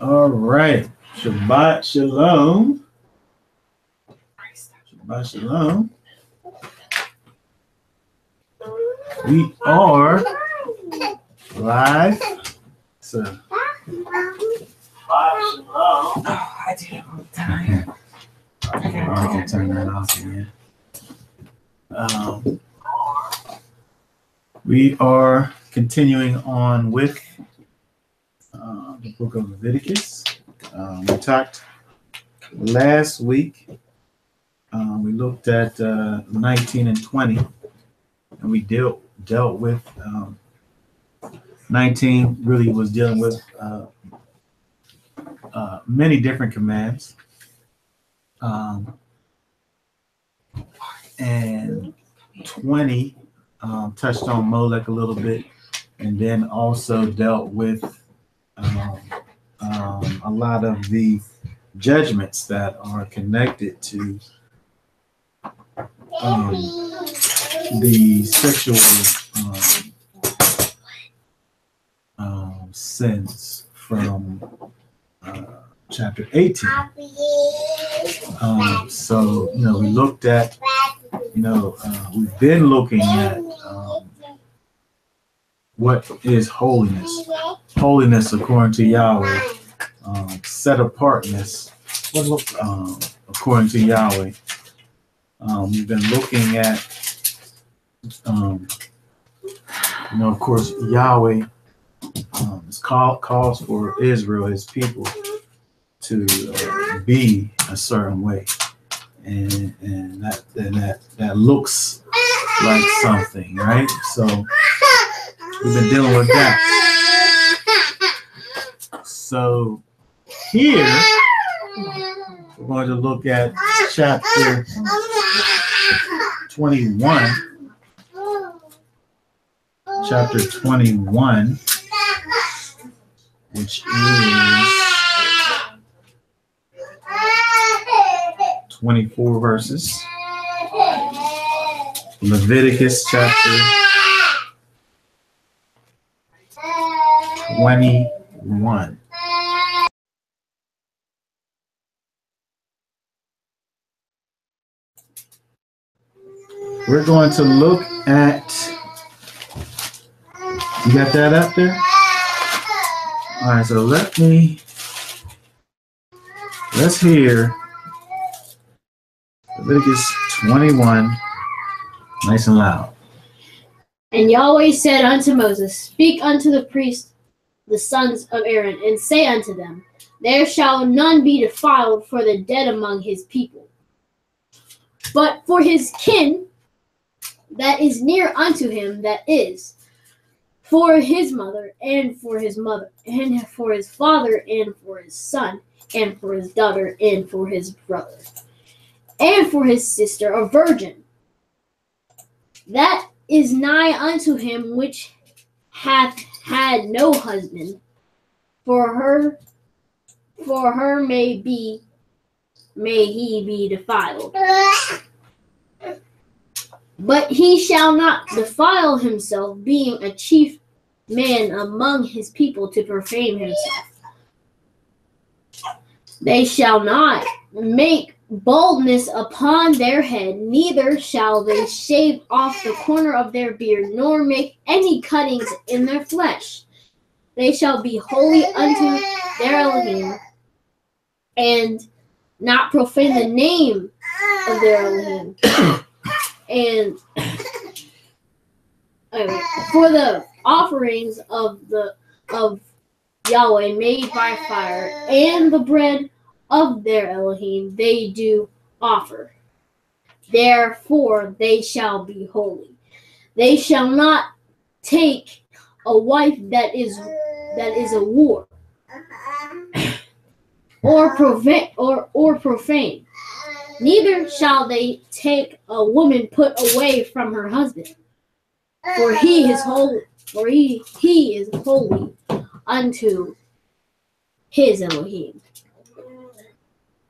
All right. Shabbat Shalom. Shabbat Shalom. We are live. So, I do it all the time. I can turn that off again. We are continuing on with the book of Leviticus. We talked last week. We looked at 19 and 20, and we dealt with 19. Really was dealing with many different commands, and 20 touched on Molech a little bit, and then also dealt with a lot of the judgments that are connected to the sexual sins from chapter 18. So, we looked at, we've been looking at what is holiness. Holiness according to Yahweh. Set apartness according to Yahweh. We've been looking at, of course, Yahweh calls for Israel, his people, to be a certain way, and that looks like something, right? So we've been dealing with that. So here we're going to look at chapter 21. Chapter 21, which is 24 verses. Leviticus chapter 21. We're going to look at, you got that up there? All right, so let's hear Leviticus 21, nice and loud. And Yahweh said unto Moses, Speak unto the priests, the sons of Aaron, and say unto them, There shall none be defiled for the dead among his people, but for his kin that is near unto him, that is, for his mother, and for his mother, and for his father, and for his son, and for his daughter, and for his brother, and for his sister, a virgin, that is nigh unto him, which hath had no husband, for her may he be defiled. But he shall not defile himself, being a chief man among his people, to profane himself. They shall not make baldness upon their head, neither shall they shave off the corner of their beard, nor make any cuttings in their flesh. They shall be holy unto their Elohim, and not profane the name of their Elohim. And for the offerings of Yahweh made by fire, and the bread of their Elohim they do offer. Therefore they shall be holy. They shall not take a wife that is a whore, or profane. Neither shall they take a woman put away from her husband, for he is holy. For he is holy unto his Elohim.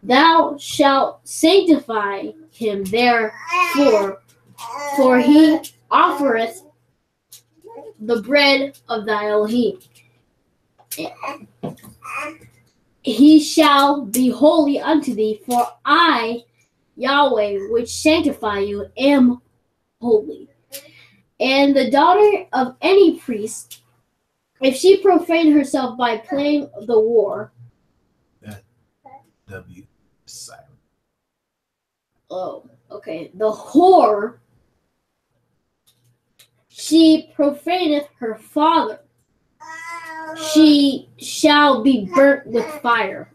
Thou shalt sanctify him therefore, for he offereth the bread of thy Elohim. he shall be holy unto thee, for I, Yahweh, which sanctify you, am holy. And the daughter of any priest, if she profane herself by playing the war, That W is silent. oh, okay, the whore, she profaneth her father, she shall be burnt with fire.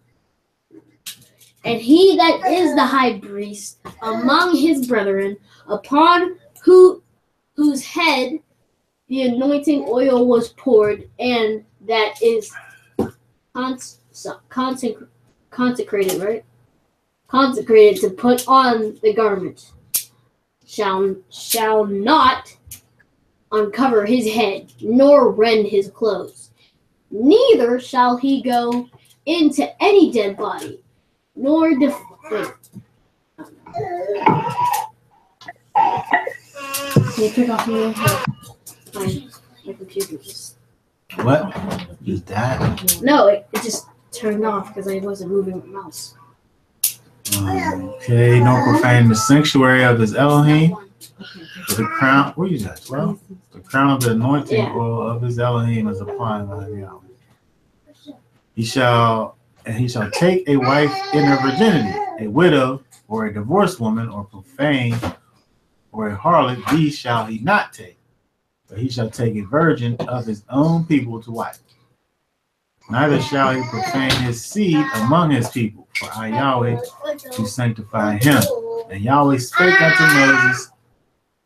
And he that is the high priest among his brethren, upon whose head the anointing oil was poured, and that is consecrated, right? Consecrated to put on the garment, shall not uncover his head, nor rend his clothes. Neither shall he go into any dead body, nor wait. Can you turn off your my computer just What? Is that? no, it just turned off because I wasn't moving my mouse. Okay, nor profane the sanctuary of his Elohim. For the crown, where you at? Well, the crown of the anointing oil of his Elohim is upon Yahweh. He shall take a wife in her virginity, a widow or a divorced woman or profane or a harlot, these shall he not take, but he shall take a virgin of his own people to wife. Neither shall he profane his seed among his people, for I, Yahweh, to sanctify him. And Yahweh spake unto Moses,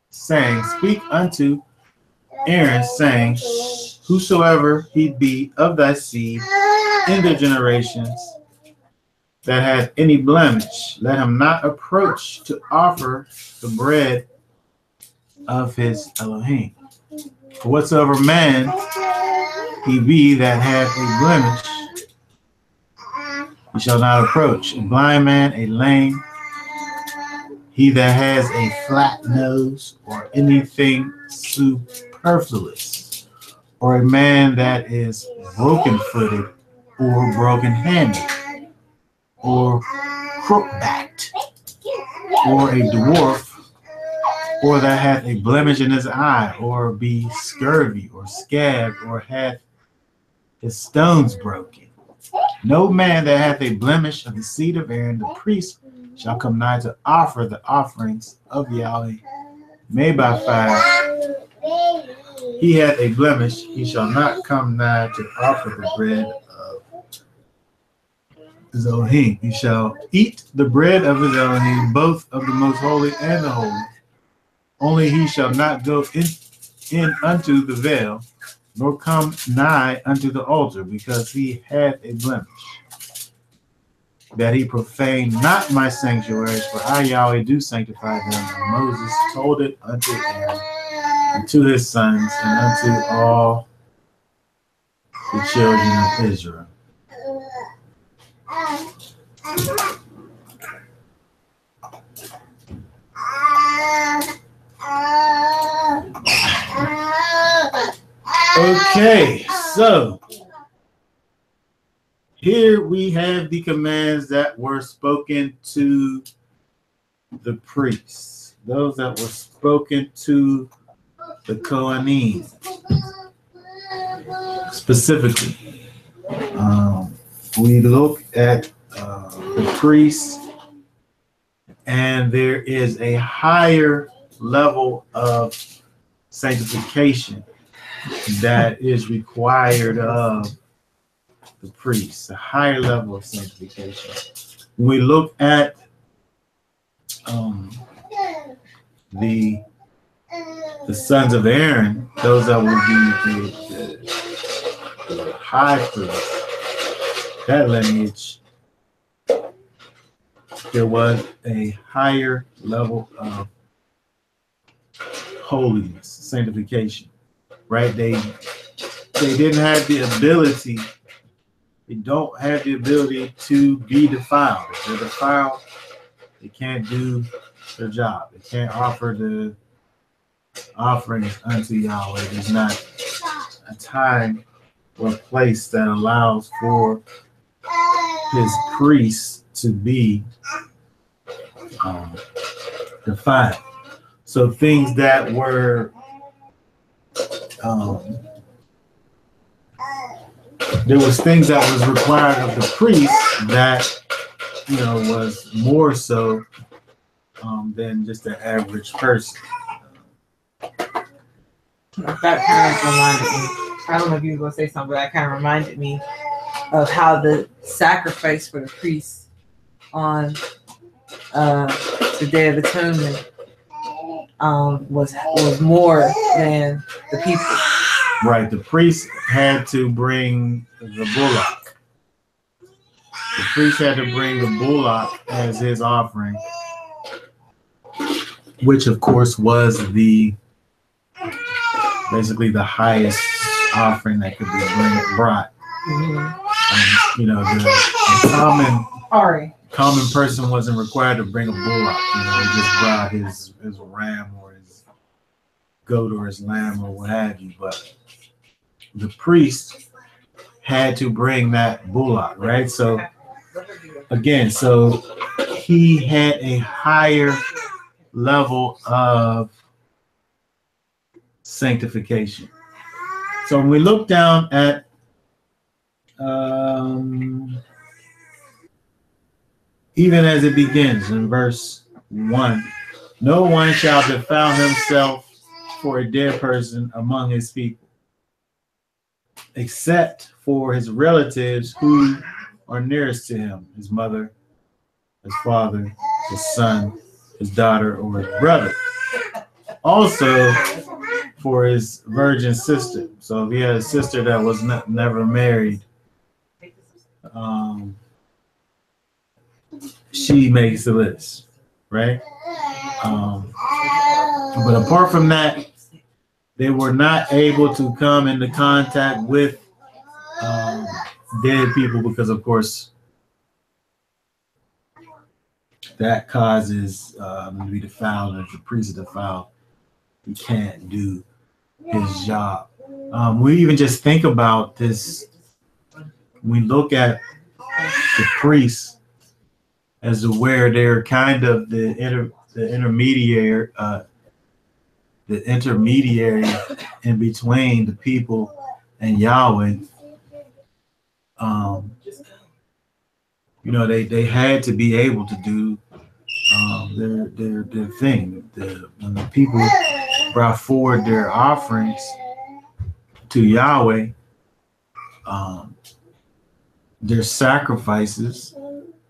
saying, Speak unto Aaron, saying, Whosoever he be of thy seed in their generations that hath any blemish, let him not approach to offer the bread of his Elohim. For whatsoever man he be that hath a blemish, he shall not approach. A blind man, a lame, he that has a flat nose, or anything superfluous, or a man that is broken-footed, or broken-handed, or crook-backed, or a dwarf, or that hath a blemish in his eye, or be scurvy, or scabbed, or hath his stones broken. No man that hath a blemish of the seed of Aaron, the priest, shall come nigh to offer the offerings of Yahweh made by fire. He hath a blemish, he shall not come nigh to offer the bread of his Elohim. He shall eat the bread of his Elohim, both of the most holy and the holy. Only he shall not go in unto the veil, nor come nigh unto the altar, because he hath a blemish, that he profane not my sanctuaries, for I, Yahweh, do sanctify them. And Moses told it unto Aaron, and to his sons, and unto all the children of Israel. Okay, so here we have the commands that were spoken to the priests, those that were spoken to the Kohanim specifically. We look at the priests, and there is a higher level of sanctification that is required of the priests, a higher level of sanctification. When we look at the sons of Aaron, those that will be the high priest, that lineage, there was a higher level of holiness, sanctification, right? They didn't have the ability, they don't have the ability to be defiled. If they're defiled, they can't do their job. They can't offer the offerings unto Yahweh. There's not a time or place that allows for his priests to be defiled. So things that were there was things that was required of the priest that was more so than just the average person. That kind of reminded me. I don't know if you were going to say something, but that kind of reminded me of how the sacrifice for the priests on the Day of Atonement was more than the people. Right, the priest had to bring the bullock. The priest had to bring the bullock as his offering, which of course was basically the highest offering that could be brought. Mm-hmm. The common person wasn't required to bring a bullock. He just brought his ram or his goat or his lamb or what have you. But the priest had to bring that bullock, right? So again, he had a higher level of sanctification. So when we look down at even as it begins in verse 1, no one shall defile himself for a dead person among his people, except for his relatives who are nearest to him, his mother, his father, his son, his daughter, or his brother. Also for his virgin sister. So if he had a sister that was never married, she makes the list, right? But apart from that, they were not able to come into contact with dead people because, of course, that causes them to be defiled. And if the priest is defiled, he can't do his job. We even just think about this. We look at the priests as where they're kind of the intermediary in between the people and Yahweh. They had to be able to do their thing. When the people brought forward their offerings to Yahweh, their sacrifices,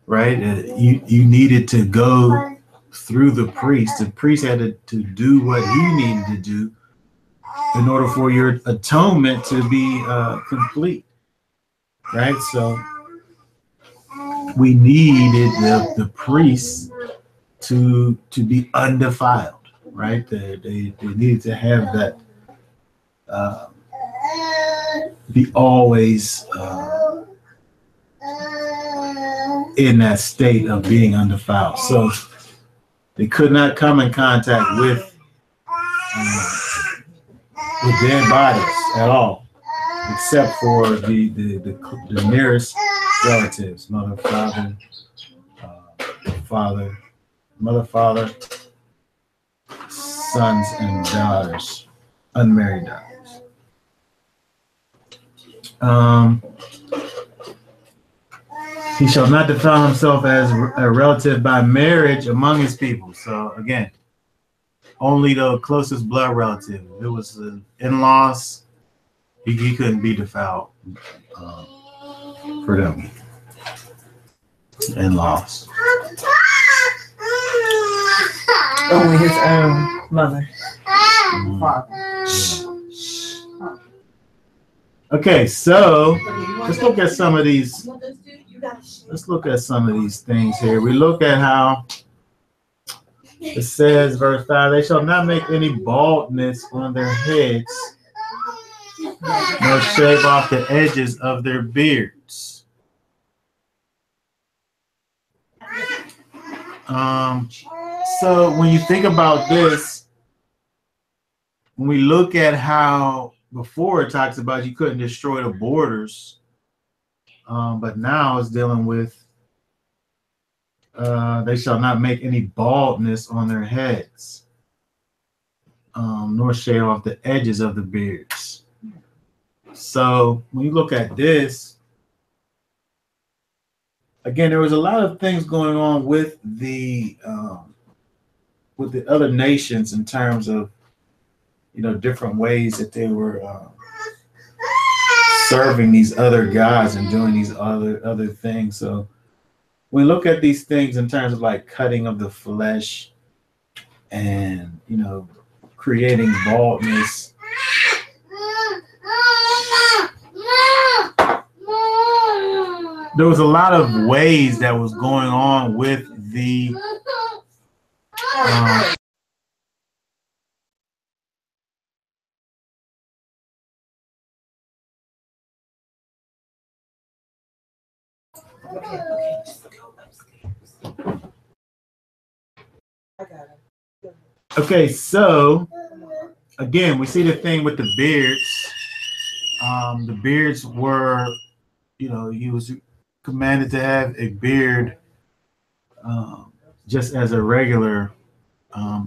right? You needed to go through the priest. The priest had to do what he needed to do in order for your atonement to be complete, right? So we needed the priests to be undefiled, right? They needed to have that be always in that state of being undefiled. So they could not come in contact with dead bodies at all, except for the nearest relatives, mother, father, sons and daughters, unmarried daughters. He shall not defile himself as a relative by marriage among his people. So again, only the closest blood relative. If it was in-laws, he couldn't be defiled for them. In-laws. Only his own mother. Father. Okay, so let's look at some of these. Let's look at some of these things here. We look at how it says, verse 5, they shall not make any baldness on their heads, nor shave off the edges of their beards. So when you think about this, when we look at how before it talks about you couldn't destroy the borders But now it's dealing with they shall not make any baldness on their heads, nor shave off the edges of the beards. So when you look at this, again, there was a lot of things going on with the other nations in terms of, different ways that they were serving these other gods and doing these other things. So when we look at these things in terms of like cutting of the flesh and, creating baldness, there was a lot of ways that was going on with the Okay, so again, we see the thing with the beards. The beards were, he was commanded to have a beard just as a regular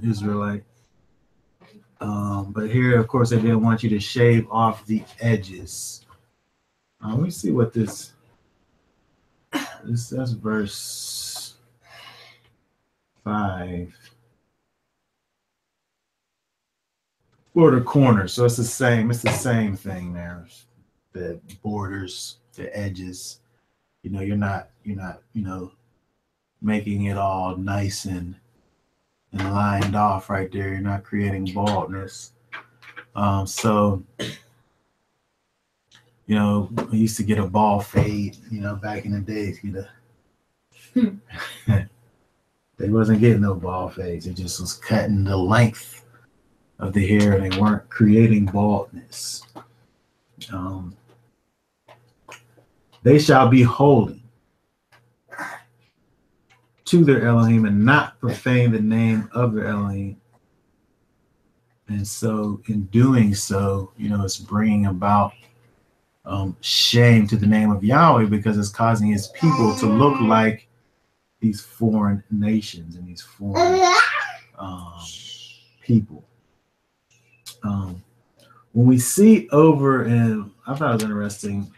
Israelite. But here, of course, they didn't want you to shave off the edges. Let me see what that's verse 5. Or the corner, so it's the same thing there. The borders, the edges, you're not making it all nice and lined off right there. You're not creating baldness. So I used to get a bald fade, back in the days, they wasn't getting no bald fades. It just was cutting the length of the hair, and they weren't creating baldness. They shall be holy to their Elohim and not profane the name of their Elohim. And so in doing so, it's bringing about shame to the name of Yahweh, because it's causing his people to look like these foreign nations and these foreign people. When we see over in, I thought it was interesting,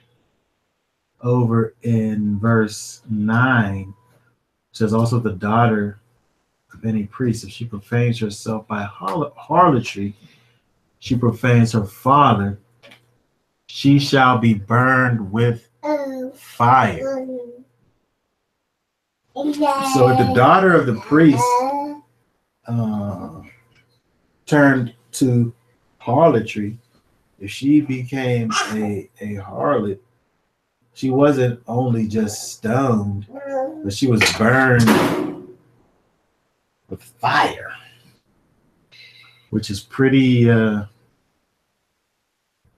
over in verse 9, it says also the daughter of any priest, if she profanes herself by harlotry, she profanes her father, she shall be burned with fire. So if the daughter of the priest turned to harlotry, if she became a harlot, she wasn't only just stoned, but she was burned with fire, which is pretty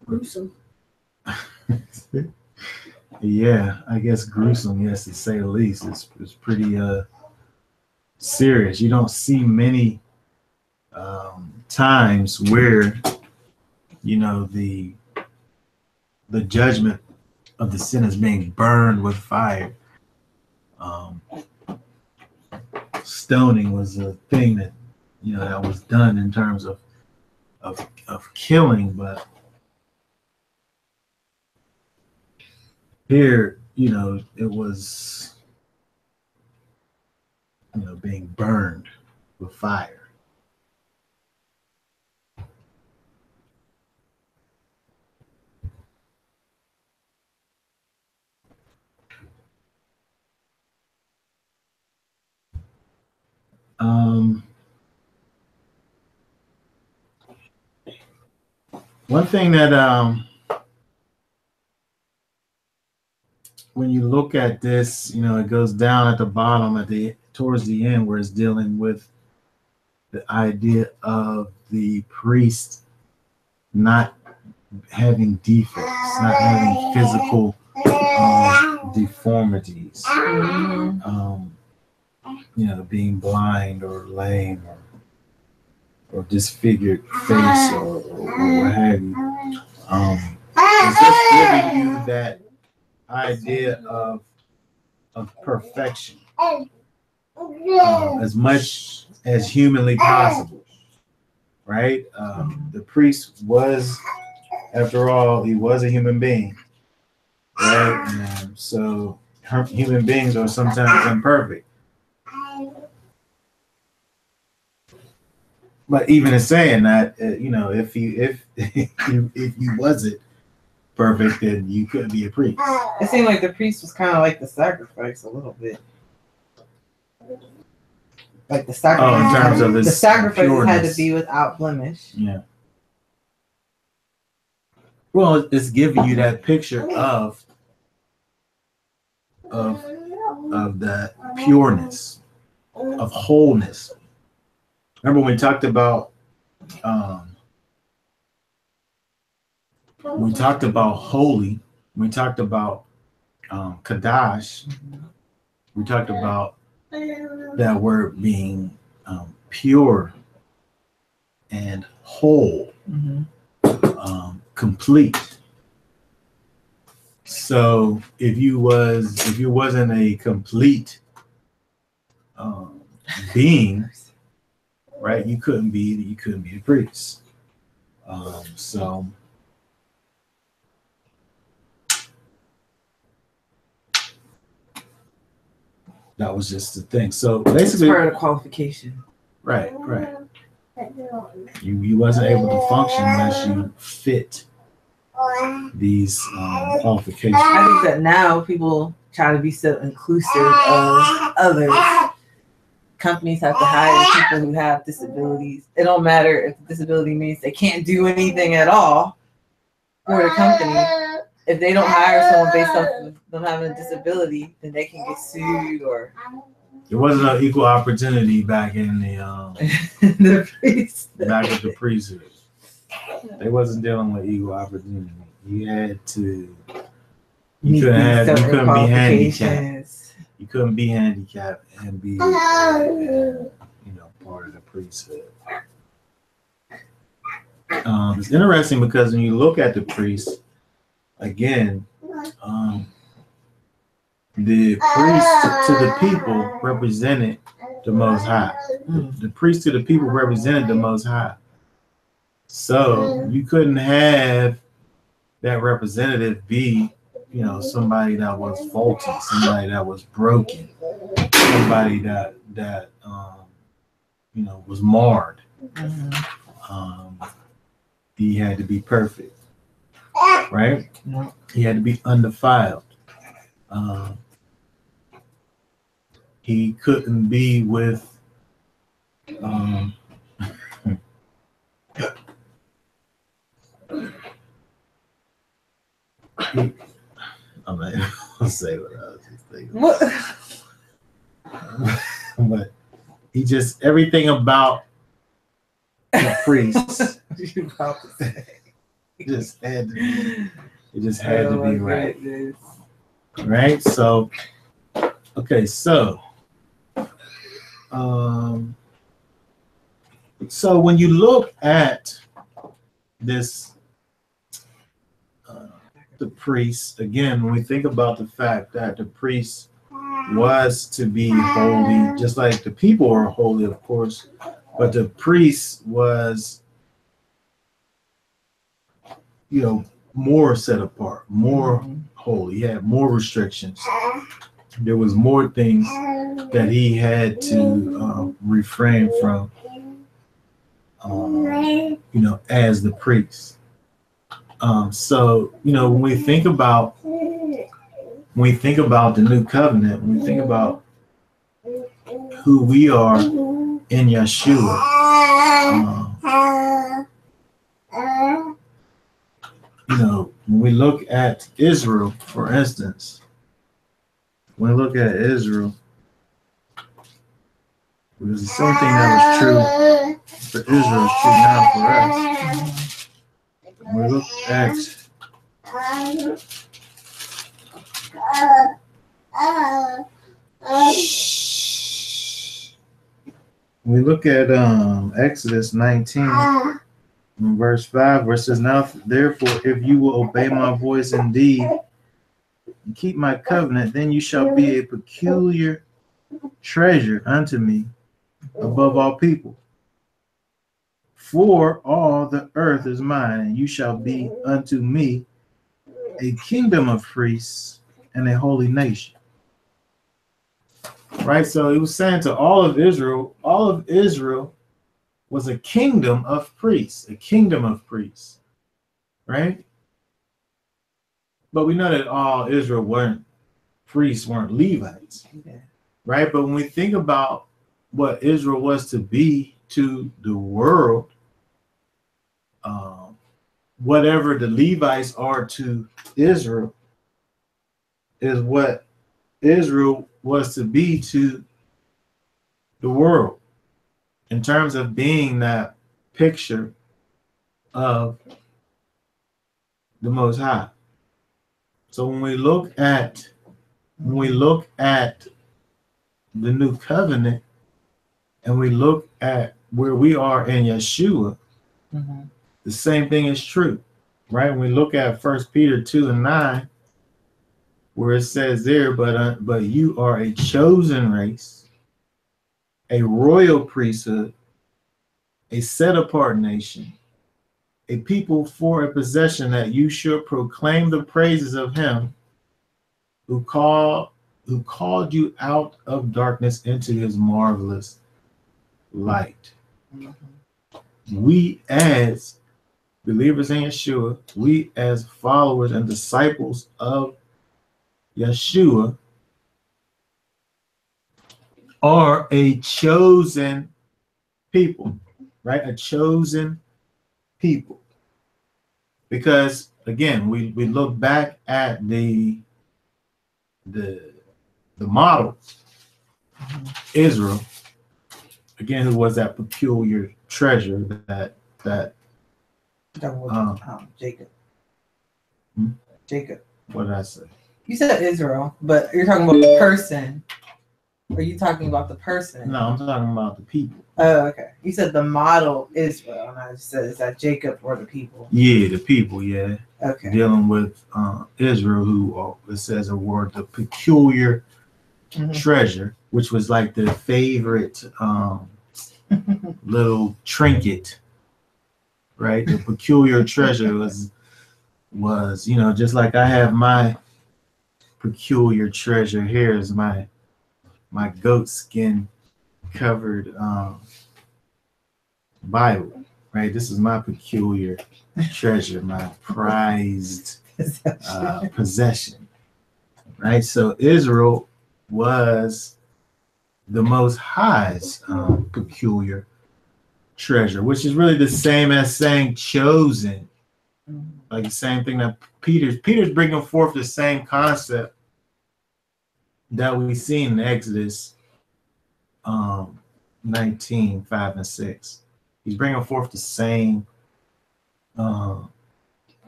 gruesome. Yeah, I guess gruesome, yes, to say the least. It's pretty serious. You don't see many times where the judgment of the sin is being burned with fire. Stoning was a thing that that was done in terms of killing, but here it was being burned with fire. One thing that when you look at this, it goes down at the bottom towards the end, where it's dealing with the idea of the priest not having defects, not having physical deformities, being blind or lame or disfigured face or what have you. It's just giving you that idea of perfection as much as humanly possible, right? The priest was, after all, he was a human being, right? So human beings are sometimes imperfect. But even in saying that, if you wasn't perfect, then you couldn't be a priest. It seemed like the priest was kind of like the sacrifice a little bit. Like the sacrifice. Oh, in terms of the sacrifices pureness. had to be without blemish. Yeah. Well, it's giving you that picture of that pureness, of wholeness. Remember when we talked about holy, we talked about Kadash, we talked about that word being pure and whole, complete. So if you wasn't a complete being, right, you couldn't be a priest. So that was just the thing. So basically, it's part of the qualification. Right. You wasn't able to function unless you fit these qualifications. I think that now people try to be so inclusive of others. Companies have to hire people who have disabilities. It don't matter if the disability means they can't do anything at all for the company. If they don't hire someone based off of them having a disability, then they can get sued or. There wasn't an equal opportunity back in the back at the priesthood. They wasn't dealing with equal opportunity. You had to. You couldn't be handicapped. You couldn't be handicapped and be part of the priesthood. It's interesting because when you look at the priest, again, the priest to the people represented the Most High. The priest to the people represented the Most High. So you couldn't have that representative be, somebody that was faulty, somebody that was broken, somebody that was marred. He had to be perfect, right? He had to be undefiled. He couldn't be with I'm not gonna say what I was just thinking. But he just everything about the priest just had to be. It just had to be right. Goodness. Right. So, okay. So when you look at this, the priest, again, when we think about the fact that the priest was to be holy, just like the people are holy, of course, but the priest was, more set apart, more holy. He had more restrictions. There was more things that he had to refrain from, as the priest. So when we think about the new covenant, when we think about who we are in Yeshua, when we look at Israel, for instance, when we look at Israel, because the same thing that was true for Israel is true now for us. When we look at Exodus 19, verse 5, where it says, "Now therefore, if you will obey my voice indeed, and keep my covenant, then you shall be a peculiar treasure unto me above all people. For all the earth is mine, and you shall be unto me a kingdom of priests and a holy nation. Right? So it was saying to all of Israel was a kingdom of priests, right? But we know that all Israel weren't priests, weren't Levites, right? But when we think about what Israel was to be to the world, whatever the Levites are to Israel is what Israel was to be to the world in terms of being that picture of the Most High. So when we look at the new covenant and we look at where we are in Yeshua, the same thing is true, right? When we look at 1 Peter 2:9, where it says there, but you are a chosen race, a royal priesthood, a set apart nation, a people for a possession, that you should proclaim the praises of him who called you out of darkness into his marvelous light. We as believers in Yeshua, we as followers and disciples of Yeshua are a chosen people, right? A chosen people. Because again, we look back at the model, Israel, again, who was that peculiar treasure that Jacob. Jacob. What did I say? You said Israel, but you're talking about the person. Are you talking about the person? No, I'm talking about the people. Oh, okay. You said the model Israel, and I said, is that Jacob or the people? Yeah, the people, yeah. Okay. Dealing with Israel, who it says a word, the peculiar treasure, which was like the favorite little trinket, right? The peculiar treasure was, you know, just like I have my peculiar treasure here is my goat skin covered Bible, right? This is my peculiar treasure, my prized possession, right? So Israel was the Most High's peculiar treasure, which is really the same as saying chosen, like the same thing that Peter's bringing forth the same concept that we see in Exodus 19:5-6. He's bringing forth the same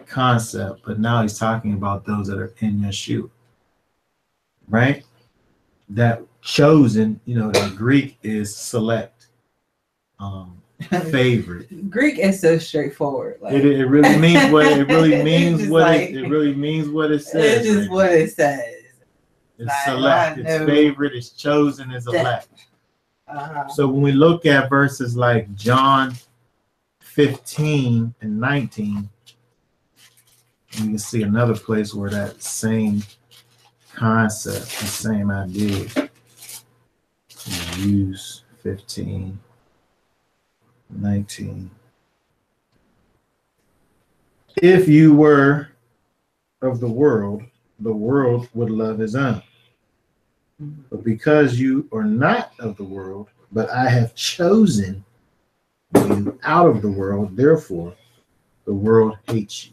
concept, but now he's talking about those that are in Yeshua, right? That chosen, you know, the Greek is select, favorite. Greek is so straightforward. Like, it really means what it really means. It really means what it says. It's just what it says. It's select. It's favorite. It's chosen. It's elect. So when we look at verses like John 15 and 19, we can see another place where that same concept, the same idea, use 15, 19. If you were of the world would love his own. But because you are not of the world, but I have chosen you out of the world, therefore the world hates you.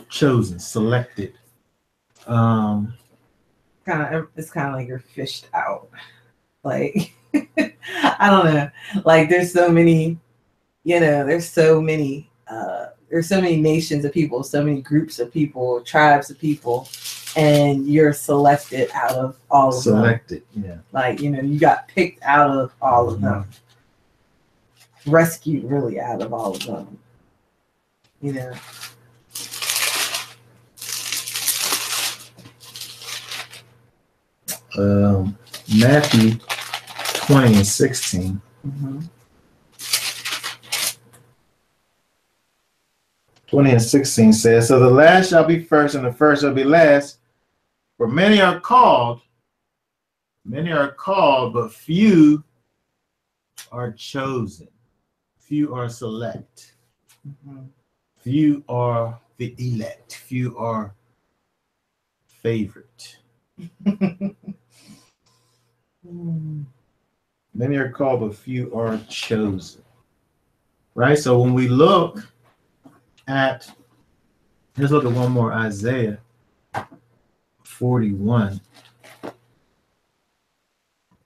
Chosen, selected. It's kind of like you're fished out. Like I don't know. Like there's so many, there's so many nations of people, so many groups of people, tribes of people, and you're selected out of all of them. Selected, yeah. Like, you got picked out of all of them. Rescued really out of all of them. Matthew 20 and 16. Mm-hmm. 20 and 16 says, so the last shall be first, and the first shall be last. For many are called, but few are chosen. Few are select. Mm-hmm. Few are the elect. Few are favorite. Many are called, but few are chosen. Right? So when we look at, let's look at one more, Isaiah 41.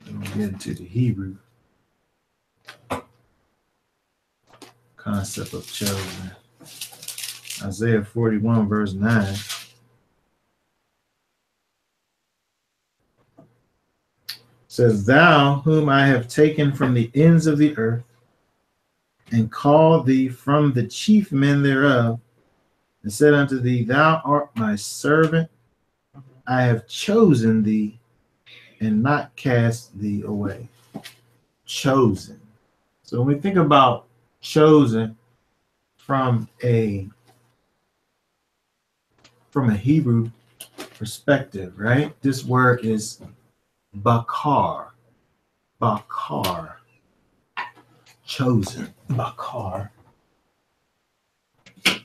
We'll get into the Hebrew concept of chosen. Isaiah 41, verse 9. Says, thou whom I have taken from the ends of the earth, and called thee from the chief men thereof, and said unto thee, thou art my servant, I have chosen thee, and not cast thee away. Chosen. So when we think about chosen from a Hebrew perspective, right? This word is bakar. Bakar. Chosen. Bakar. I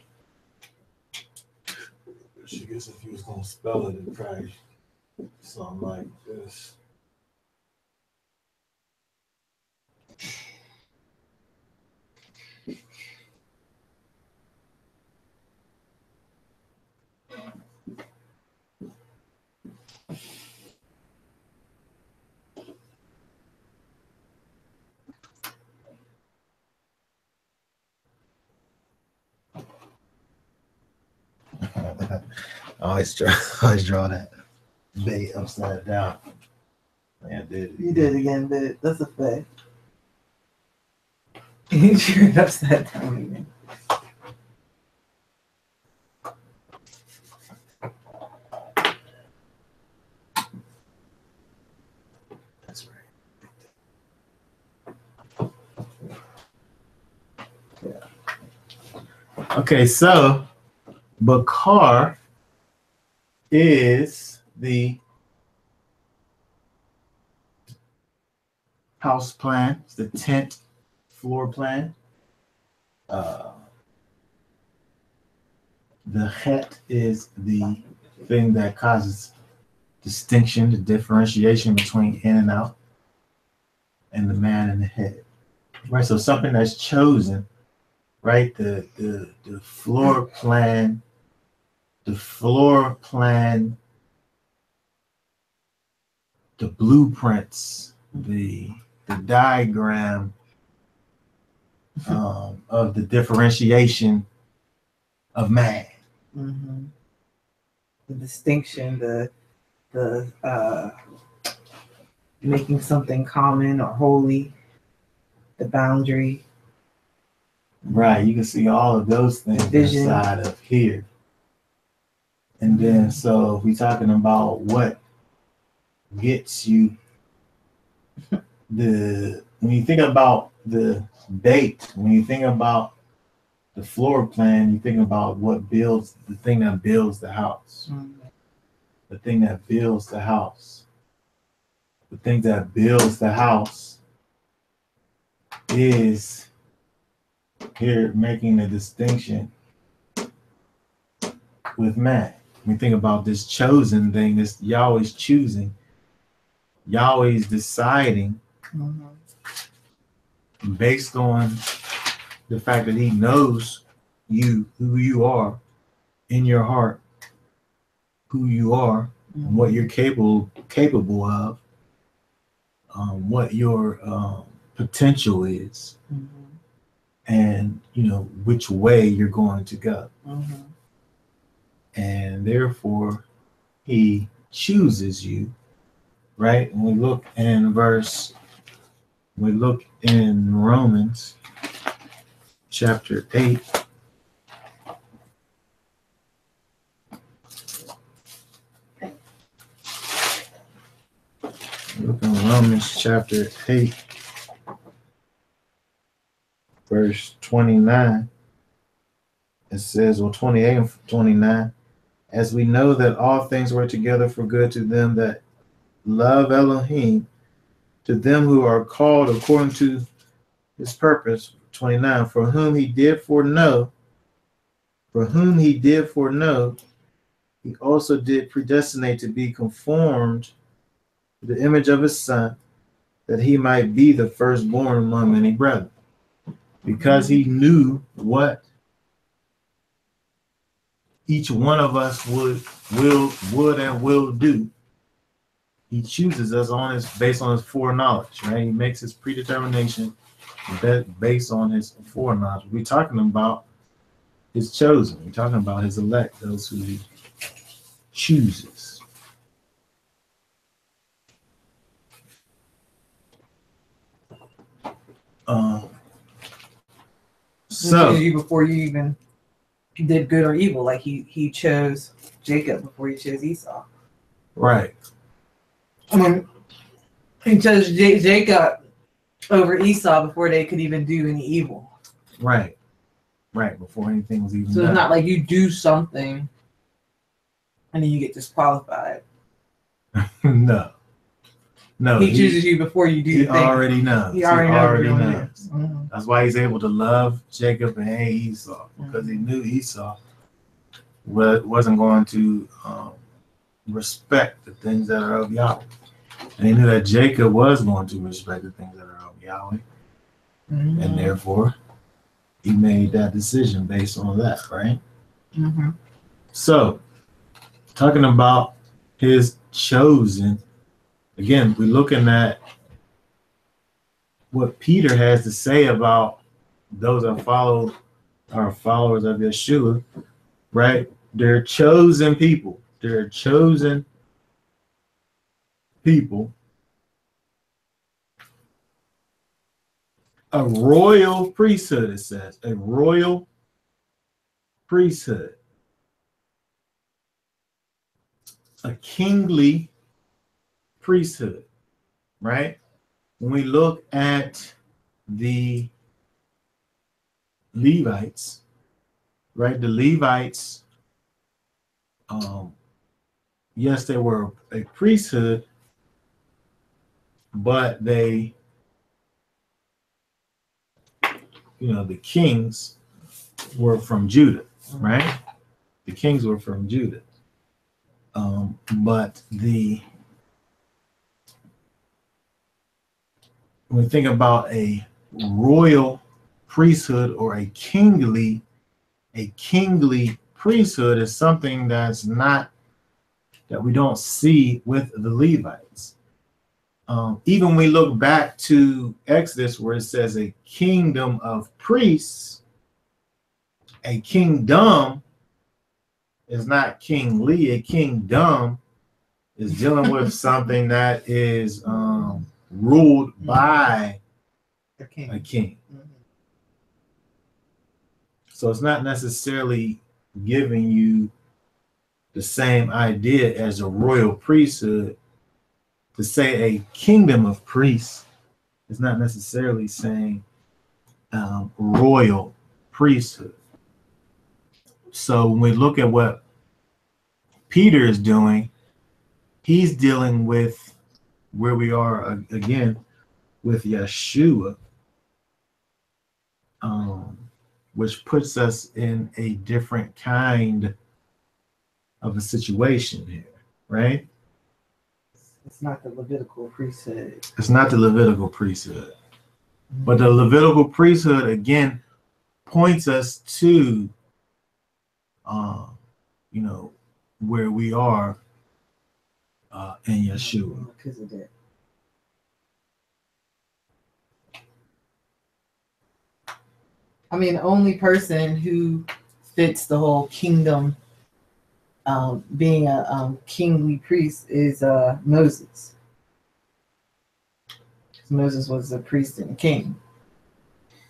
guess if you was gonna spell it, it'd probably something like this. I always draw that bait upside down. Man, You did it again, but that's a fact. You drew it upside down again. That's right. Yeah. Okay, so bakar is the house plan, it's the tent floor plan. The het is the thing that causes distinction, the differentiation between in and out, and the man and the head. Right, so something that's chosen, right? The floor plan, the blueprints, the diagram of the differentiation of man. Mm-hmm. The distinction, the making something common or holy, the boundary. Right, you can see all of those things Vision. inside of here. And then, so if we're talking about what gets you when you think about the date, when you think about the floor plan, you think about what builds the thing that builds the house. Mm-hmm. The thing that builds the house. The thing that builds the house is here making a distinction with man. When you think about this chosen thing, this Yahweh's choosing, Yahweh's deciding, Mm-hmm. based on the fact that he knows you, who you are in your heart, who you are, Mm-hmm. and what you're capable of, what your potential is, Mm-hmm. and which way you're going to go. Mm-hmm. And therefore he chooses you, right? And we look in Romans chapter 8. Romans chapter 8, verse 29, it says, or 28 and 29, as we know that all things work together for good to them that love Elohim, to them who are called according to his purpose. 29, for whom he did foreknow, he also did predestinate to be conformed to the image of his son, that he might be the firstborn among many brethren. Because he knew what each one of us would and will do, he chooses us based on his foreknowledge, right? He makes his predetermination based on his foreknowledge. We're talking about his chosen. We're talking about his elect, those who he chooses. So you before you even did good or evil, like he chose Jacob before he chose Esau. Right. I mean, he chose Jacob over Esau before they could even do any evil. Right. Right. Before anything was even so done. It's not like you do something and then you get disqualified. No. He chooses you before you do. He already knows. He already knows. Mm-hmm. That's why he's able to love Jacob and hate Esau, because he knew Esau wasn't going to respect the things that are of Yahweh. And he knew that Jacob was going to respect the things that are of Yahweh. Mm-hmm. And therefore, he made that decision based on that, right? Mm-hmm. So, talking about his chosen, again, we're looking at what Peter has to say about those that are followers of Yeshua, right? They're chosen people. They're chosen people. A royal priesthood, it says. A royal priesthood. A kingly priesthood, right? When we look at the Levites, right? The Levites, yes, they were a priesthood, but they, the kings were from Judah, right? The kings were from Judah. But when we think about a royal priesthood or a kingly priesthood, is something that we don't see with the Levites. Even when we look back to Exodus, where it says a kingdom of priests, a kingdom is not kingly. A kingdom is dealing with something that is ruled by a king. Mm-hmm. So it's not necessarily giving you the same idea as a royal priesthood. To say a kingdom of priests is not necessarily saying royal priesthood. So when we look at what Peter is doing, he's dealing with where we are again with Yeshua, which puts us in a different kind of a situation here, right? It's not the Levitical priesthood. It's not the Levitical priesthood. Mm-hmm. But the Levitical priesthood, again, points us to, where we are in Yeshua. I mean, the only person who fits the whole kingdom being a kingly priest is Moses. Moses was a priest and a king.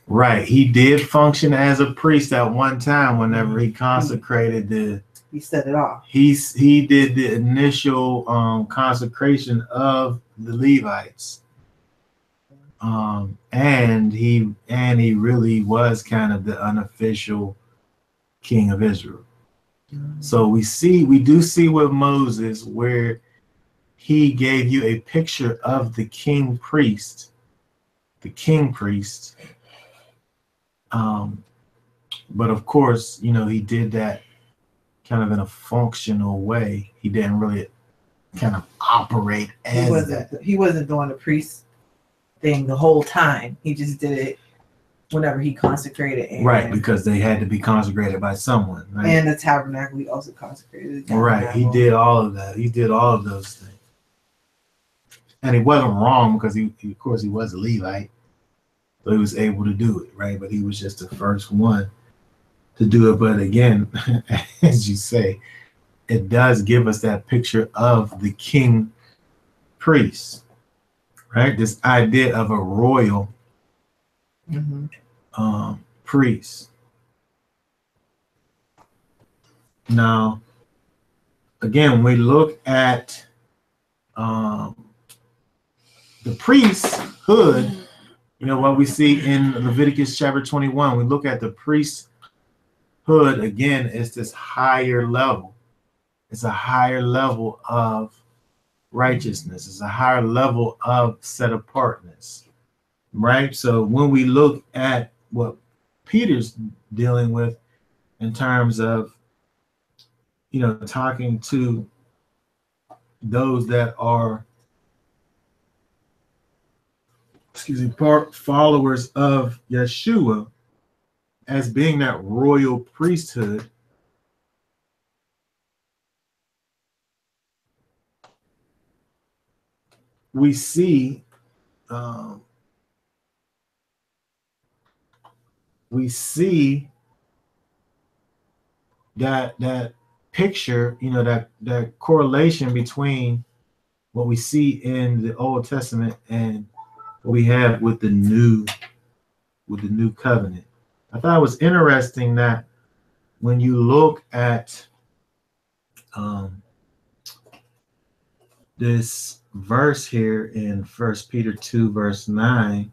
Right. He did function as a priest at one time whenever he consecrated the He set it off. He did the initial consecration of the Levites. And he really was kind of the unofficial king of Israel. So we do see with Moses where he gave you a picture of the king priest. But of course, he did that kind of in a functional way. He didn't really kind of operate as that. He wasn't doing the priest thing the whole time. He just did it whenever he consecrated Aaron. Right, because they had to be consecrated by someone. Right? And the tabernacle, he also consecrated the tabernacle. Right, he did all of that. He did all of those things. And it wasn't wrong because of course, he was a Levite. So he was able to do it, right? But he was just the first one to do it. But again, as you say, it does give us that picture of the king priest, right? This idea of a royal priest. Now, again, when we look at the priesthood, what we see in Leviticus chapter 21, we look at the priesthood again, it's this higher level. It's a higher level of righteousness. It's a higher level of set apartness, right? So when we look at what Peter's dealing with in terms of, talking to those that are, followers of Yeshua as being that royal priesthood, we see that picture, that correlation between what we see in the Old Testament and what we have with the new covenant. I thought it was interesting that when you look at this verse here in 1 Peter 2 verse 9,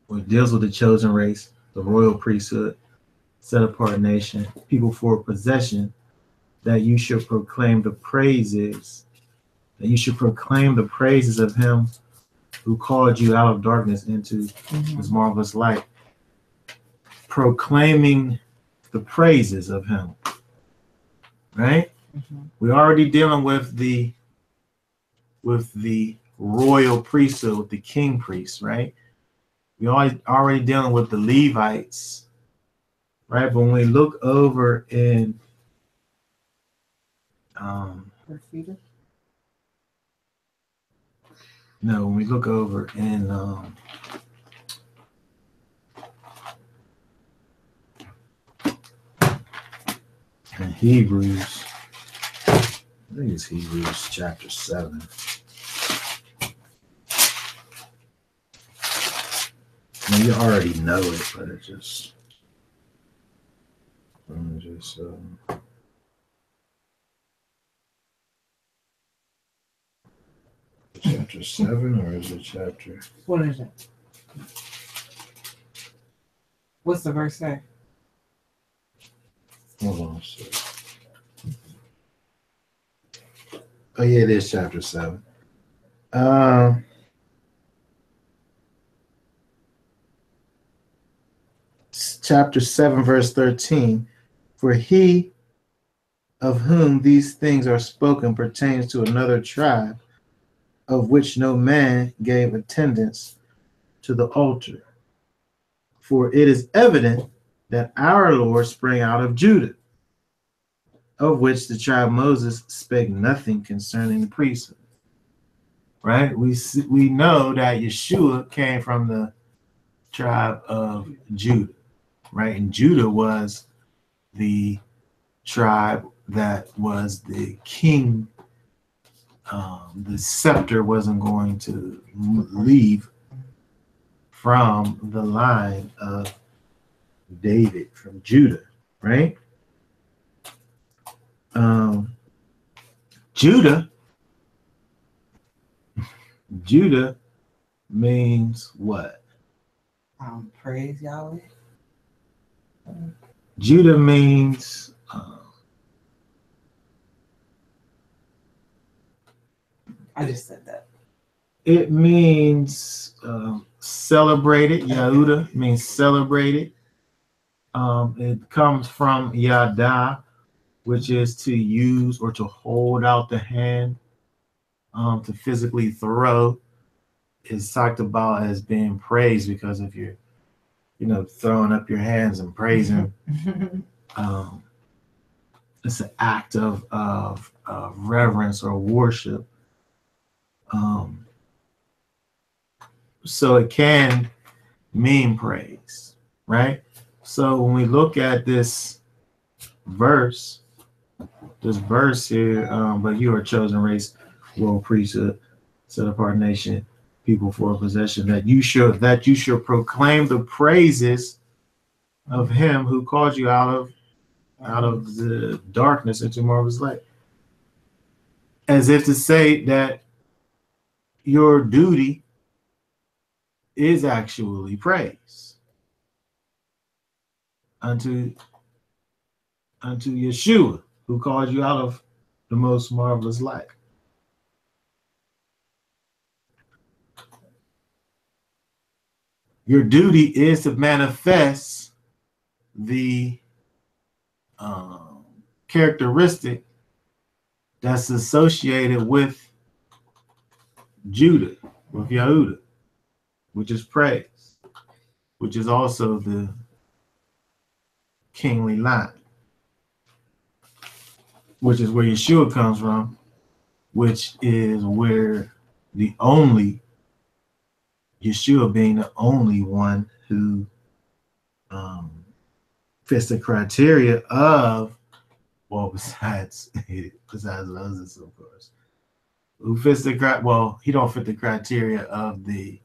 it deals with the chosen race, the royal priesthood, set apart nation, people for possession, that you should proclaim the praises of him who called you out of darkness into his marvelous light. Proclaiming the praises of him, right? We're already dealing with the royal priesthood, with the king priest, right? We already dealing with the Levites, right? But when we look over in when we look over in Hebrews, I think it's Hebrews chapter 7. Now you already know it, but it just chapter 7, or is it chapter? What is it? What's the verse say? Hold on a second. Oh yeah, it is chapter 7. Chapter 7, verse 13. For he of whom these things are spoken pertains to another tribe, of which no man gave attendance to the altar. For it is evident that our Lord sprang out of Judah, of which the tribe Moses spake nothing concerning the priesthood. Right? We know that Yeshua came from the tribe of Judah, right? And Judah was the tribe that was the king. The scepter wasn't going to leave from the line of David, from Judah, right? Judah means what? Praise Yahweh. Judah means I just said that. it means celebrated. Yehuda means celebrated. It comes from yada, which is to use or to hold out the hand, to physically throw. Is talked about as being praised because if you're, throwing up your hands and praising, it's an act of reverence or worship. So it can mean praise, right? So when we look at this verse here, but you are a chosen race, royal priesthood, set apart nation, people for a possession, that you should proclaim the praises of him who called you out of the darkness into marvelous light. As if to say that your duty is actually praise unto Yeshua, who called you out of the most marvelous light. Your duty is to manifest the characteristic that's associated with Judah, with Yehuda, which is praise, which is also the kingly line, which is where Yeshua comes from, which is where Yeshua being the only one who fits the criteria of, well, besides Moses, of course, who fits he don't fit the criteria of the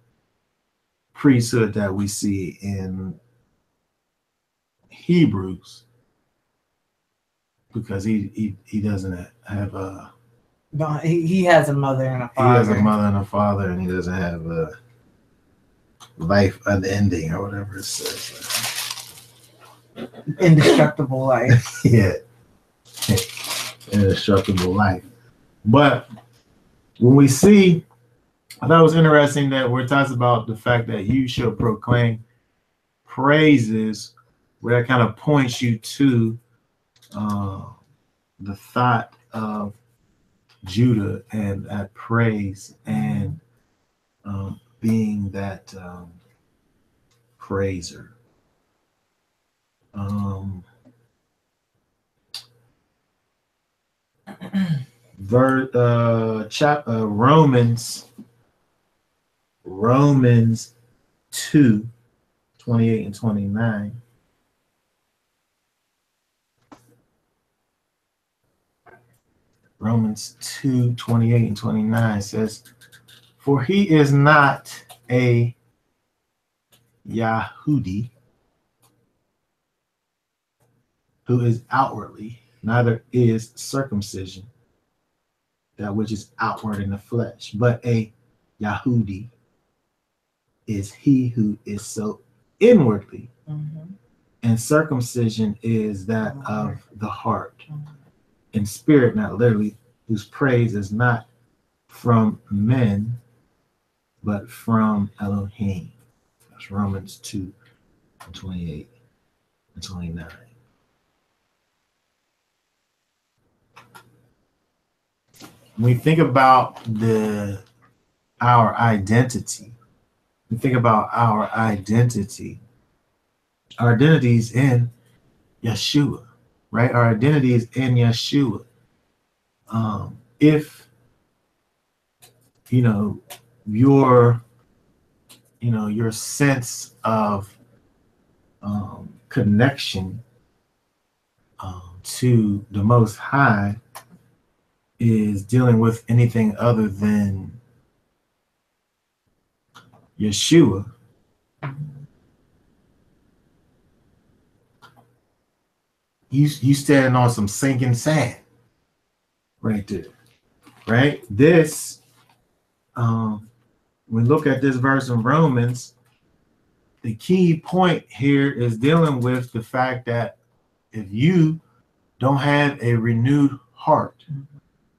priesthood that we see in Hebrews, because he doesn't have a. No, he has a mother and a father. He has a mother and a father, and he doesn't have a life unending or whatever it says. Indestructible life. Yeah. Indestructible life. But when we see, I thought it was interesting that where it talks about the fact that you shall proclaim praises, where that kind of points you to the thought of Judah and that praise and being that praiser. Romans 2, 28 and 29. Romans 2, 28 and 29 says, "For he is not a Yahudi who is outwardly, neither is circumcision, that which is outward in the flesh, but a Yahudi is he who is so inwardly, and circumcision is that of the heart, in spirit, not literally, whose praise is not from men, but from Elohim." That's Romans 2, 28 and 29. When we think about our identity, our identity is in Yeshua, right? Our identity is in Yeshua. If your sense of connection to the Most High is dealing with anything other than Yeshua, you standing on some sinking sand right there. Right? This we look at this verse in Romans, the key point here is dealing with the fact that if you don't have a renewed heart,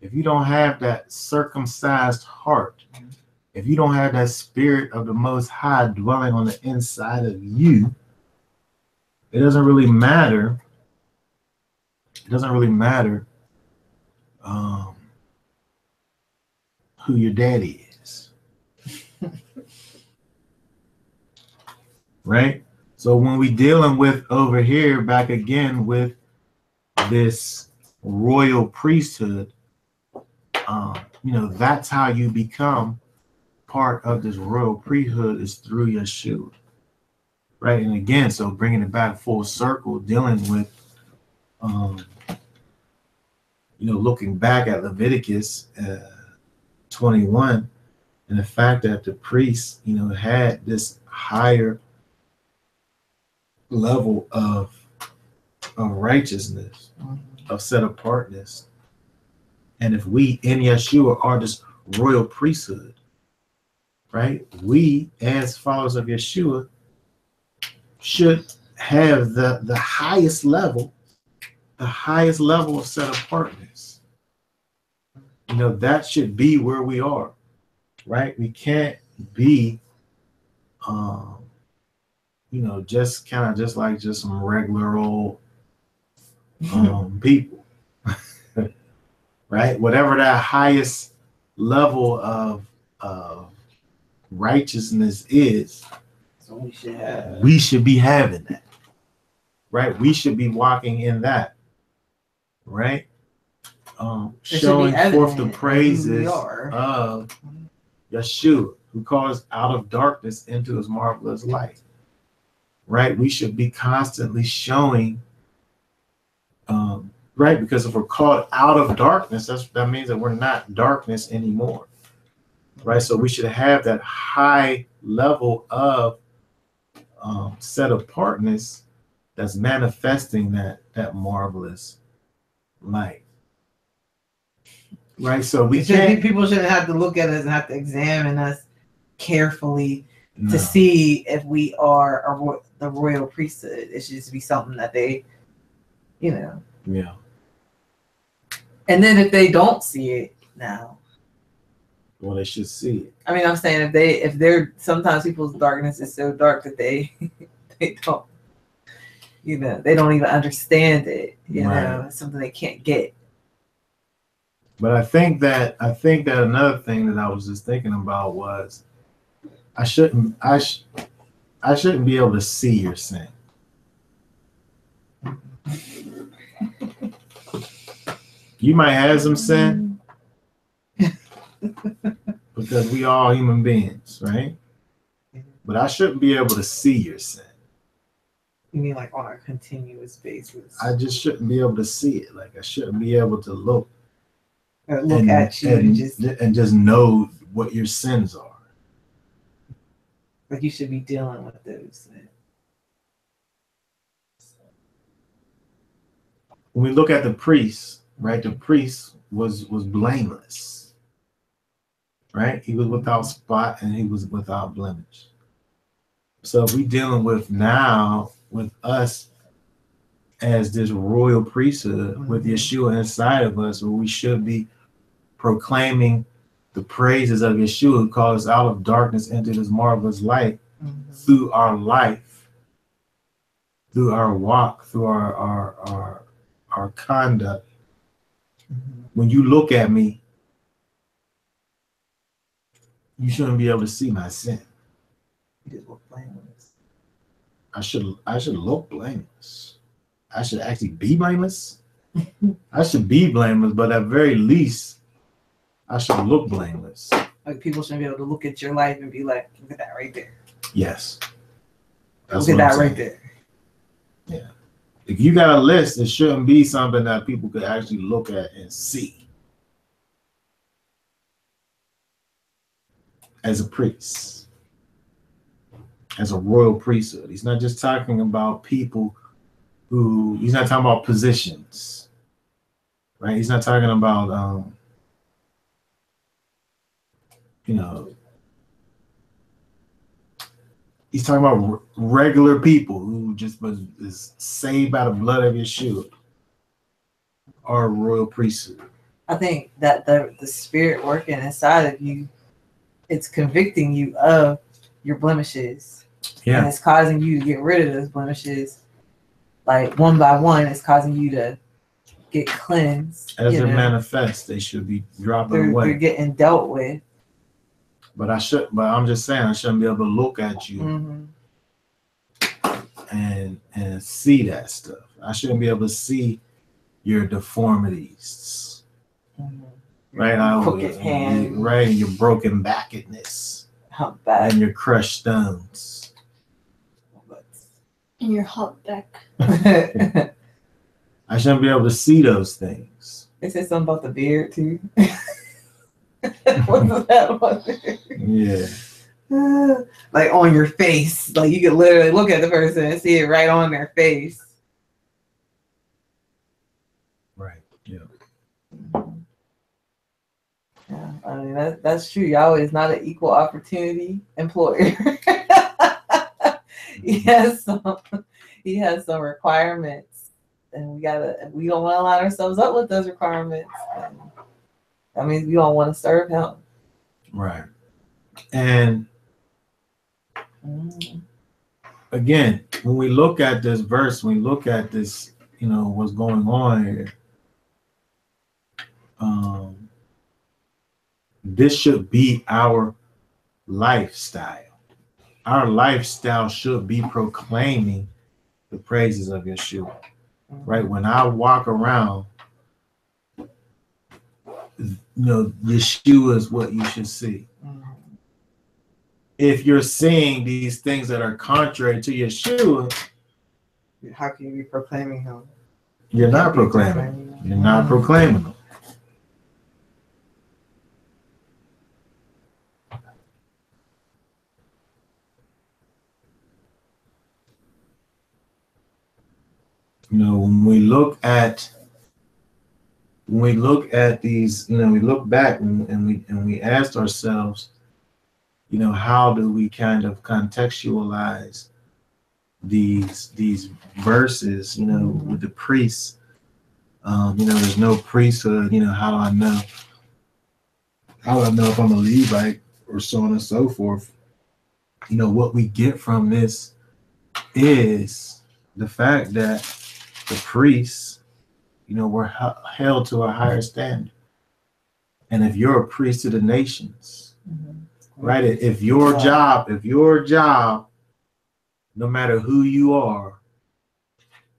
if you don't have that circumcised heart, if you don't have that spirit of the Most High dwelling on the inside of you, it doesn't really matter. It doesn't really matter who your daddy is. Right? So when we dealing with over here, back again with this royal priesthood, that's how you become part of this royal priesthood is through Yeshua. Right? And again, so bringing it back full circle, dealing with, looking back at Leviticus 21 and the fact that the priests, had this higher level of righteousness, of set apartness. And if we in Yeshua are this royal priesthood, right? We as followers of Yeshua should have the highest level of set apartness. That should be where we are, right? We can't be just some regular old people, right? Whatever that highest level of righteousness is, so we should be having that, right? We should be walking in that, right? Showing forth the praises of Yeshua, who calls out of darkness into his marvelous light. Right? We should be constantly showing, right? Because if we're called out of darkness, that means that we're not darkness anymore. Right? So we should have that high level of set apartness that's manifesting that marvelous light. Right? So people shouldn't have to look at us and have to examine us carefully to see if we are the royal priesthood. It should just be something that they, Yeah. And then if they don't see it now, well, they should see it. I mean, I'm saying if they're sometimes people's darkness is so dark that they don't, they don't even understand it. It's something they can't get. But I think that another thing that I was just thinking about was I shouldn't be able to see your sin. You might have some sin because we all human beings, right? But I shouldn't be able to see your sin. You mean like on a continuous basis? I just shouldn't be able to see it. Like I shouldn't be able to look at you and just know what your sins are. Like you should be dealing with those things. When we look at the priest, right? The priest was blameless, right? He was without spot and he was without blemish. So if we dealing with now with us as this royal priesthood with Yeshua inside of us, where we should be proclaiming the praises of Yeshua, who calls us out of darkness into this marvelous light, through our life, through our walk, through our conduct. When you look at me, you shouldn't be able to see my sin. You just look blameless. I should look blameless. I should actually be blameless. I should be blameless, but at very least, I should look blameless. Like people shouldn't be able to look at your life and be like, look at that right there. Yes. Look at that right there. Yeah. If you got a list, it shouldn't be something that people could actually look at and see. As a priest, as a royal priesthood. He's not just talking about people who, he's not talking about positions, right? He's not talking about, you know, he's talking about regular people who just is saved by the blood of Yeshua, or royal priesthood. I think that the spirit working inside of you, it's convicting you of your blemishes. Yeah. And it's causing you to get rid of those blemishes. Like one by one, it's causing you to get cleansed. As it manifests, they should be dropping away. They're getting dealt with. But I'm just saying, I shouldn't be able to look at you and see that stuff. I shouldn't be able to see your deformities. Right? Crooked hand. Right, and your broken backedness. Humpback. And your crushed stones. And your humpback. I shouldn't be able to see those things. They said something about the beard too. What was that one? Yeah. Like on your face. Like you could literally look at the person and see it right on their face. Right. Yeah. Yeah, I mean that's true. Yahweh is not an equal opportunity employer. He has some requirements, and we don't want to line ourselves up with those requirements. And that means we don't want to serve him. Right. And again, when we look at this verse, when we look at this, you know, what's going on here, this should be our lifestyle. Our lifestyle should be proclaiming the praises of Yeshua. Right? When I walk around, you know, Yeshua is what you should see. If you're seeing these things that are contrary to Yeshua, how can you be proclaiming him? You're not proclaiming. You're not proclaiming them. You know, when we look at these, you know, we look back and we asked ourselves, you know, how do we kind of contextualize these verses, you know, with the priests? You know, there's no priesthood, you know, how do I know? How do I know if I'm a Levite or so on and so forth? You know, what we get from this is the fact that the priests, you know, were held to a higher standard. And if you're a priest to the nations, right? If your job, no matter who you are,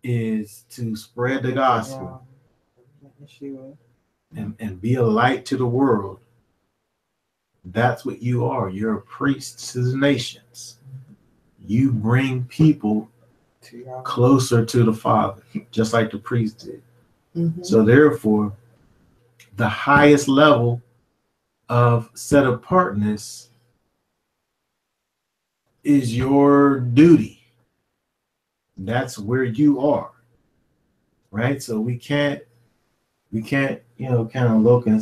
is to spread the gospel and be a light to the world, that's what you are. You're a priest to the nations. You bring people closer to the Father, just like the priest did. So therefore, the highest level of set apartness is your duty. That's where you are, right? So we can't, you know, kind of look and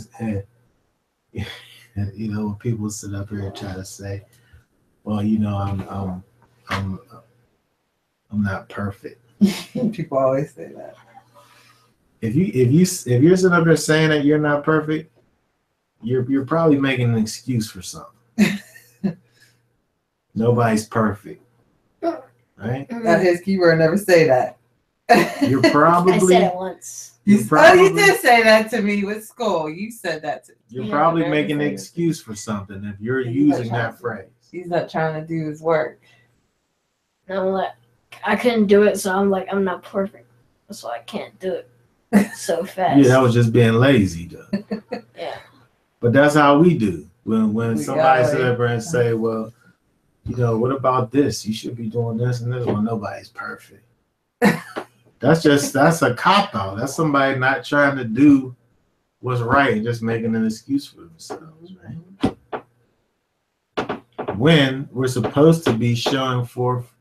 you know, when people sit up here and try to say, well, you know, I'm not perfect. People always say that. If you're sitting up here saying that you're not perfect, you're probably making an excuse for something. Nobody's perfect, right? Not his keyword. Never say that. You're probably. I said it once. You did say that to me with school. You said that to me. You're probably making an excuse for something if you're using that phrase. He's not trying to do his work. I'm like, I couldn't do it, so I'm like, I'm not perfect, so I can't do it so fast. Yeah, that was just being lazy, though. Yeah. But that's how we do. When somebody sit up there and say, well, you know, what about this? You should be doing this and this. Well, nobody's perfect. That's a cop-out. That's somebody not trying to do what's right and just making an excuse for themselves, right? When we're supposed to be showing forth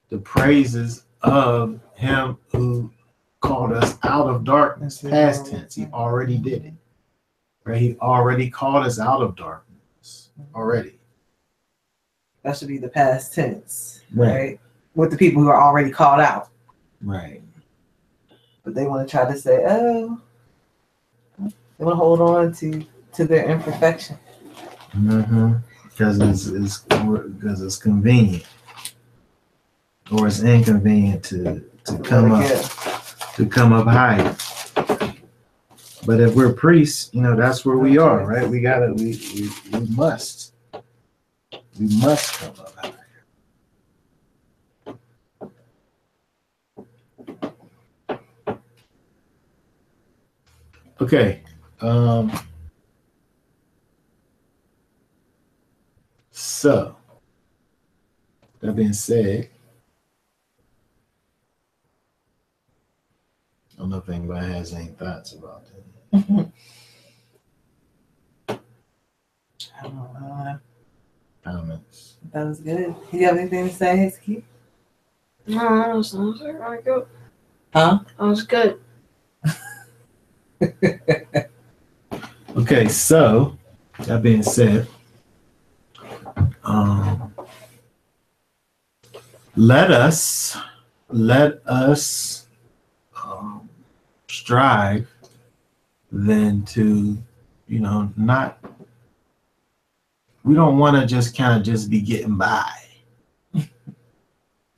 the praises of him called us out of darkness, past tense. He already did it. Right? He already called us out of darkness already. That should be the past tense, Right. right? With the people who are already called out. Right. But they want to try to say, oh, they want to hold on to their imperfection. Mm-hmm. Because it's convenient, or it's inconvenient to come up higher. But if we're priests, that's where we are, right? We must come up higher. Okay. So, that being said, I don't know if anybody has any thoughts about that. I don't know. Comments. That was good. You have anything to say, Hizky? No, that was really good. Huh? That was good. Okay, so that being said, let us strive then to, not. We don't want to just be getting by,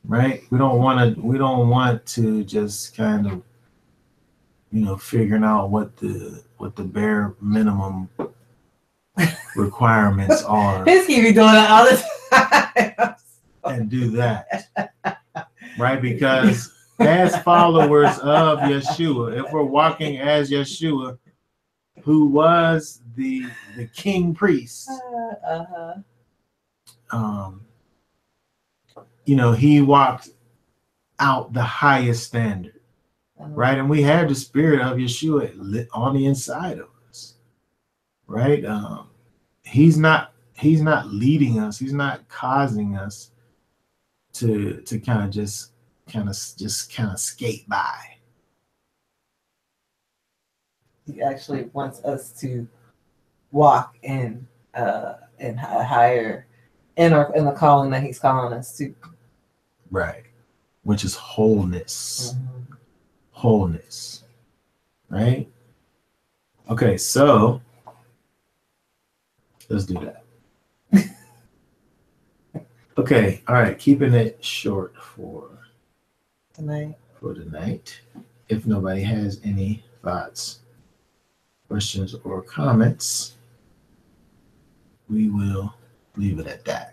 right? We don't want to just kind of, figuring out what the bare minimum requirements are. Hizky be doing that all the time. And do that, right? Because as followers of Yeshua, if we're walking as Yeshua, who was the king priest, he walked out the highest standard, right? And we have the spirit of Yeshua on the inside of us, right? He's not leading us. He's not causing us to kind of skate by. He actually wants us to walk in a higher in the calling that he's calling us to. Right. Which is wholeness. Mm-hmm. Wholeness. Right? Okay, so let's do that. Okay, all right, keeping it short for tonight. If nobody has any thoughts, questions, or comments, we will leave it at that.